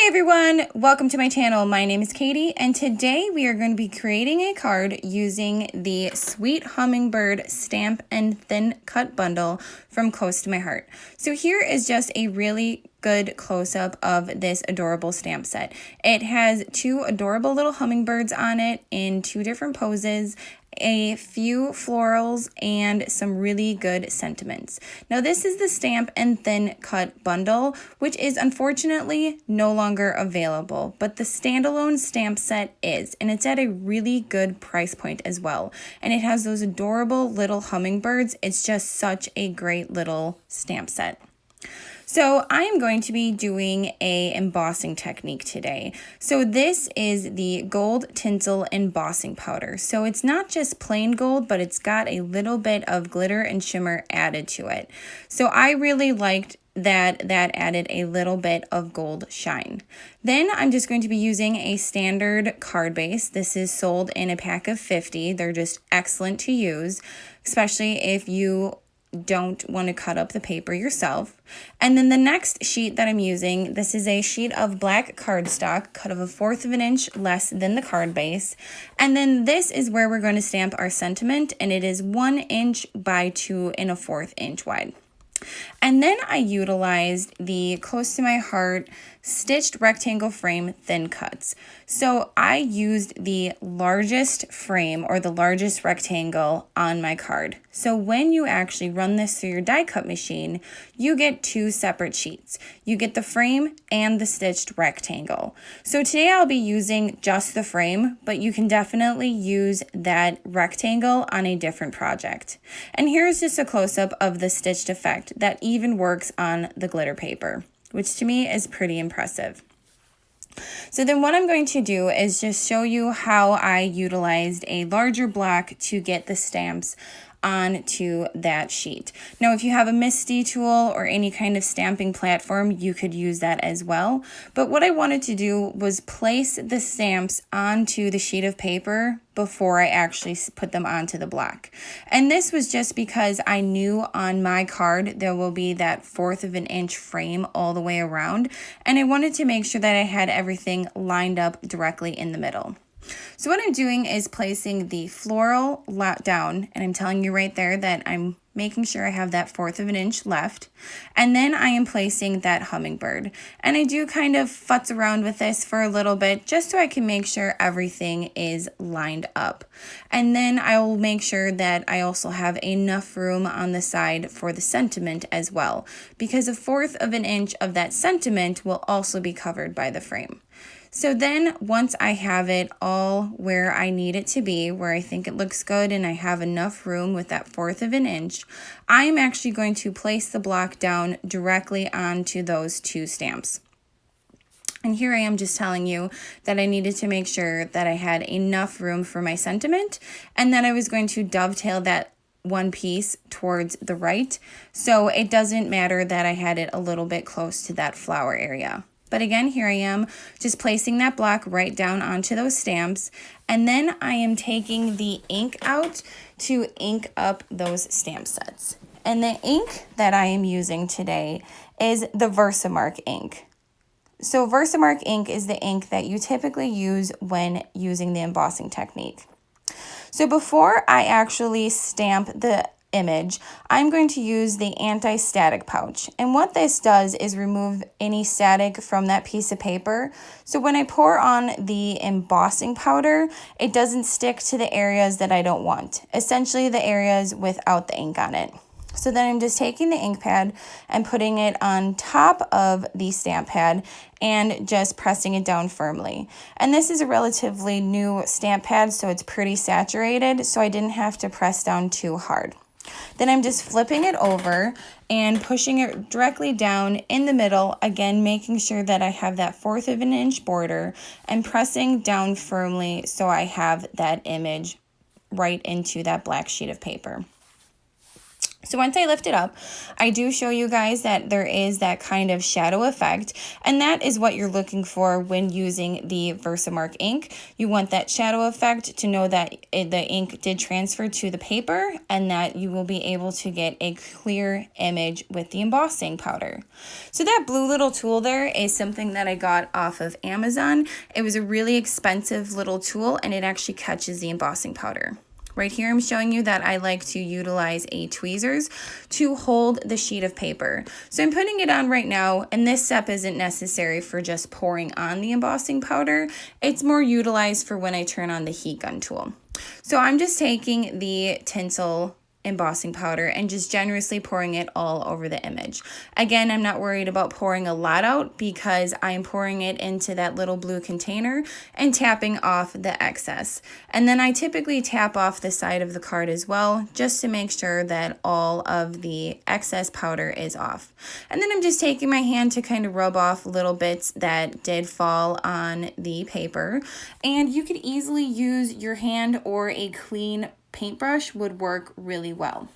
everyone, welcome to my channel. My name is Katie and today we are going to be creating a card using the Sweet Hummingbird Stamp and Thin Cut Bundle from Close to My Heart. So here is just a really good close-up of this adorable stamp set. It has two adorable little hummingbirds on it in two different poses, a few florals, and some really good sentiments. Now this is the Stamp and Thin Cut Bundle, which is unfortunately no longer available, but the standalone stamp set is, and it's at a really good price point as well. And it has those adorable little hummingbirds. It's just such a great little stamp set. So I am going to be doing a embossing technique today. So this is the gold tinsel embossing powder. So it's not just plain gold, but it's got a little bit of glitter and shimmer added to it. So I really liked that added a little bit of gold shine. Then I'm just going to be using a standard card base. This is sold in a pack of 50. They're just excellent to use, especially if you don't want to cut up the paper yourself. And then the next sheet that I'm using, this is a sheet of black cardstock, cut of 1/4 of an inch less than the card base. And then this is where we're going to stamp our sentiment, and it is 1 inch by 2 1/4 inch wide. And then I utilized the Close to My Heart stitched rectangle frame thin cuts. So I used the largest frame or the largest rectangle on my card. So when you actually run this through your die cut machine, you get two separate sheets. You get the frame and the stitched rectangle. So today I'll be using just the frame, but you can definitely use that rectangle on a different project. And here's just a close-up of the stitched effect that even works on the glitter paper, which to me is pretty impressive. So then what I'm going to do is just show you how I utilized a larger block to get the stamps onto that sheet. Now, if you have a MISTI tool or any kind of stamping platform, you could use that as well. But what I wanted to do was place the stamps onto the sheet of paper before I actually put them onto the block. And this was just because I knew on my card there will be that 1/4 of an inch frame all the way around, and I wanted to make sure that I had everything lined up directly in the middle. So what I'm doing is placing the floral lot down, and I'm telling you right there that I'm making sure I have that 1/4 of an inch left. And then I am placing that hummingbird. And I do kind of futz around with this for a little bit just so I can make sure everything is lined up. And then I will make sure that I also have enough room on the side for the sentiment as well, because 1/4 of an inch of that sentiment will also be covered by the frame. So then once I have it all where I need it to be, where I think it looks good and I have enough room with that 1/4 of an inch, I'm actually going to place the block down directly onto those two stamps. And here I am just telling you that I needed to make sure that I had enough room for my sentiment, and then I was going to dovetail that one piece towards the right, so it doesn't matter that I had it a little bit close to that flower area. But again, here I am just placing that block right down onto those stamps. And then I am taking the ink out to ink up those stamp sets. And the ink that I am using today is the Versamark ink. So Versamark ink is the ink that you typically use when using the embossing technique. So before I actually stamp the image, I'm going to use the anti-static pouch, and what this does is remove any static from that piece of paper. So when I pour on the embossing powder, it doesn't stick to the areas that I don't want, essentially the areas without the ink on it. So then I'm just taking the ink pad and putting it on top of the stamp pad and just pressing it down firmly. And this is a relatively new stamp pad, so it's pretty saturated, so I didn't have to press down too hard. Then I'm just flipping it over and pushing it directly down in the middle, again making sure that I have that 1/4 of an inch border and pressing down firmly so I have that image right into that black sheet of paper. So once I lift it up, I do show you guys that there is that kind of shadow effect, and that is what you're looking for when using the Versamark ink. You want that shadow effect to know that the ink did transfer to the paper and that you will be able to get a clear image with the embossing powder. So that blue little tool there is something that I got off of Amazon. It was a really expensive little tool, and it actually catches the embossing powder. Right here, I'm showing you that I like to utilize a tweezers to hold the sheet of paper. So I'm putting it on right now, and this step isn't necessary for just pouring on the embossing powder. It's more utilized for when I turn on the heat gun tool. So I'm just taking the Tinsel embossing powder and just generously pouring it all over the image. Again, I'm not worried about pouring a lot out because I'm pouring it into that little blue container and tapping off the excess. And then I typically tap off the side of the card as well, just to make sure that all of the excess powder is off. And then I'm just taking my hand to kind of rub off little bits that did fall on the paper. And you could easily use your hand, or a clean paintbrush would work really well.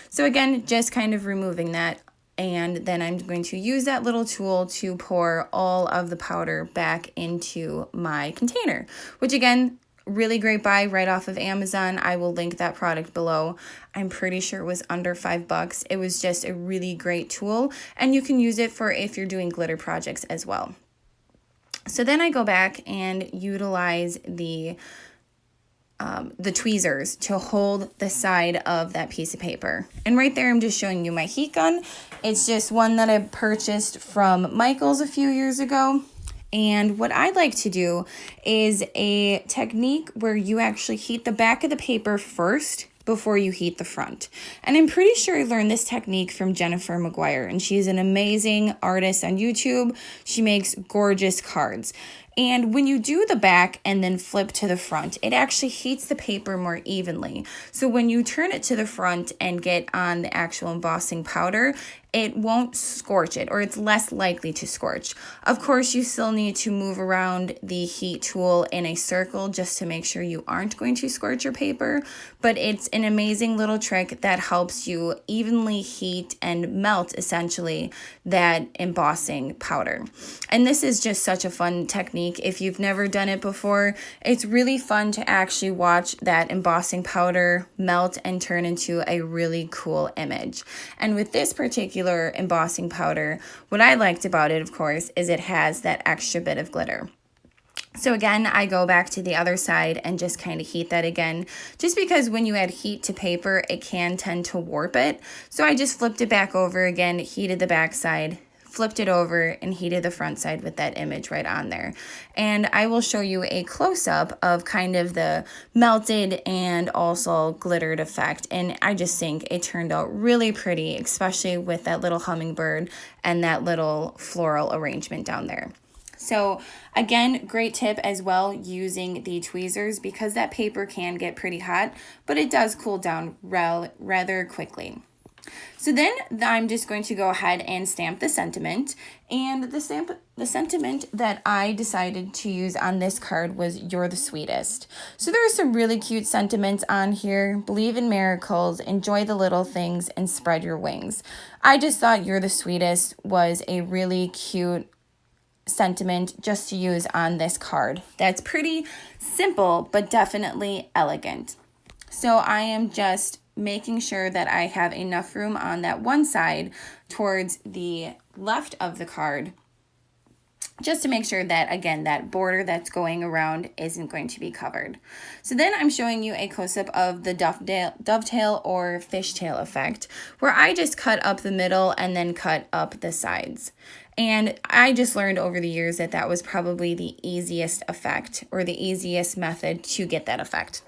So again, just kind of removing that, and then I'm going to use that little tool to pour all of the powder back into my container, which again, really great buy right off of Amazon. I will link that product below. I'm pretty sure it was under $5. It was just a really great tool, and you can use it for if you're doing glitter projects as well. So then I go back and utilize the tweezers to hold the side of that piece of paper. And right there, I'm just showing you my heat gun. It's just one that I purchased from Michael's a few years ago. And what I like to do is a technique where you actually heat the back of the paper first before you heat the front. And I'm pretty sure I learned this technique from Jennifer McGuire, and she's an amazing artist on YouTube. She makes gorgeous cards. And when you do the back and then flip to the front, it actually heats the paper more evenly. So when you turn it to the front and get on the actual embossing powder, it won't scorch it, or it's less likely to scorch. Of course, you still need to move around the heat tool in a circle just to make sure you aren't going to scorch your paper, but it's an amazing little trick that helps you evenly heat and melt, essentially, that embossing powder. And this is just such a fun technique. If you've never done it before, it's really fun to actually watch that embossing powder melt and turn into a really cool image. And with this particular embossing powder, what I liked about it, of course, is it has that extra bit of glitter. So again, I go back to the other side and just kind of heat that again, just because when you add heat to paper, it can tend to warp it. So I just flipped it back over again, heated the back side, flipped it over, and heated the front side with that image right on there. And I will show you a close-up of kind of the melted and also glittered effect. And I just think it turned out really pretty, especially with that little hummingbird and that little floral arrangement down there. So again, great tip as well, using the tweezers, because that paper can get pretty hot, but it does cool down rather quickly. So then I'm just going to go ahead and stamp the sentiment, and the sentiment that I decided to use on this card was "You're the sweetest." So there are some really cute sentiments on here. Believe in miracles, enjoy the little things, and spread your wings. I just thought "You're the sweetest" was a really cute sentiment just to use on this card. That's pretty simple, but definitely elegant. So I am just making sure that I have enough room on that one side towards the left of the card, just to make sure that, again, that border that's going around isn't going to be covered. So then I'm showing you a close-up of the dovetail or fishtail effect, where I just cut up the middle and then cut up the sides. And I just learned over the years that that was probably the easiest effect, or the easiest method to get that effect.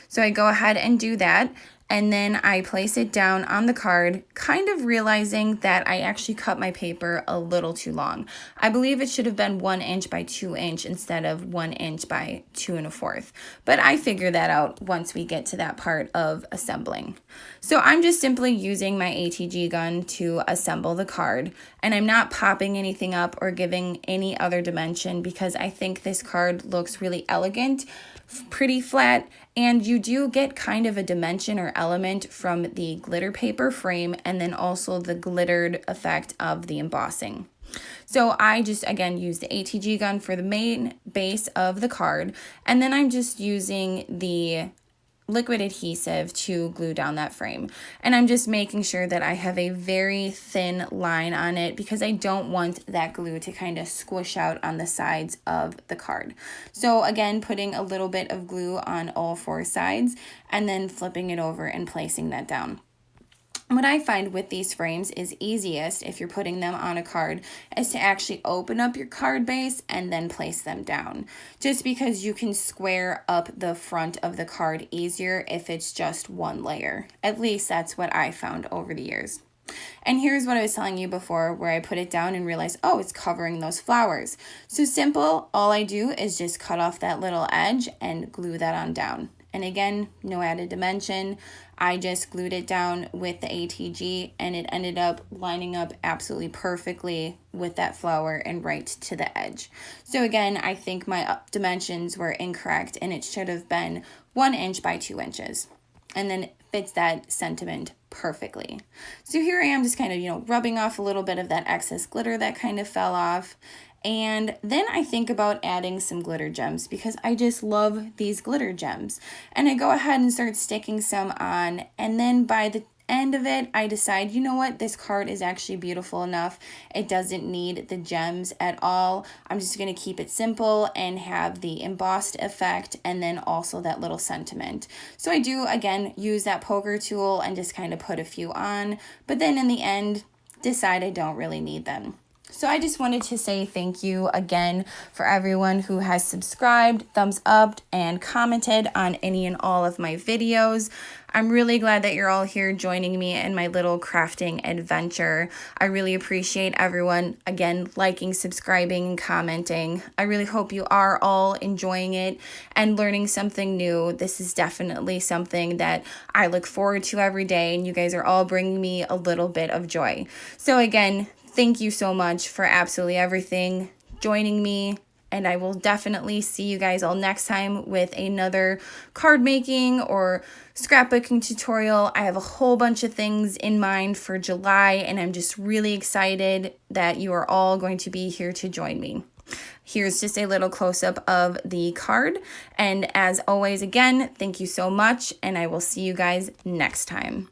So I go ahead and do that, and then I place it down on the card, kind of realizing that I actually cut my paper a little too long. I believe it should have been 1 inch by 2 inch instead of 1 inch by 2 1/4. But I figure that out once we get to that part of assembling. So I'm just simply using my ATG gun to assemble the card, and I'm not popping anything up or giving any other dimension, because I think this card looks really elegant, pretty flat, And you do get kind of a dimension or element from the glitter paper frame and then also the glittered effect of the embossing. So I just, again, use the ATG gun for the main base of the card, and then I'm just using the liquid adhesive to glue down that frame. And I'm just making sure that I have a very thin line on it because I don't want that glue to kind of squish out on the sides of the card. So again, putting a little bit of glue on all 4 sides and then flipping it over and placing that down. What I find with these frames is easiest if you're putting them on a card is to actually open up your card base and then place them down. Just because you can square up the front of the card easier if it's just one layer. At least that's what I found over the years. And here's what I was telling you before where I put it down and realized, oh, it's covering those flowers. So simple, all I do is just cut off that little edge and glue that on down. And again, no added dimension. I just glued it down with the ATG and it ended up lining up absolutely perfectly with that flower and right to the edge. So again, I think my dimensions were incorrect and it should have been 1 inch by 2 inches. And then it fits that sentiment perfectly. So here I am just kind of, rubbing off a little bit of that excess glitter that kind of fell off. And then I think about adding some glitter gems because I just love these glitter gems. And I go ahead and start sticking some on. And then by the end of it, I decide, you know what, this card is actually beautiful enough. It doesn't need the gems at all. I'm just going to keep it simple and have the embossed effect and then also that little sentiment. So I do, again, use that poker tool and just kind of put a few on. But then in the end, decide I don't really need them. So I just wanted to say thank you again for everyone who has subscribed, thumbs up, and commented on any and all of my videos. I'm really glad that you're all here joining me in my little crafting adventure. I really appreciate everyone, again, liking, subscribing, and commenting. I really hope you are all enjoying it and learning something new. This is definitely something that I look forward to every day, and you guys are all bringing me a little bit of joy. So again, thank you so much for absolutely everything, joining me, and I will definitely see you guys all next time with another card making or scrapbooking tutorial. I have a whole bunch of things in mind for July, and I'm just really excited that you are all going to be here to join me. Here's just a little close-up of the card, and as always, again, thank you so much, and I will see you guys next time.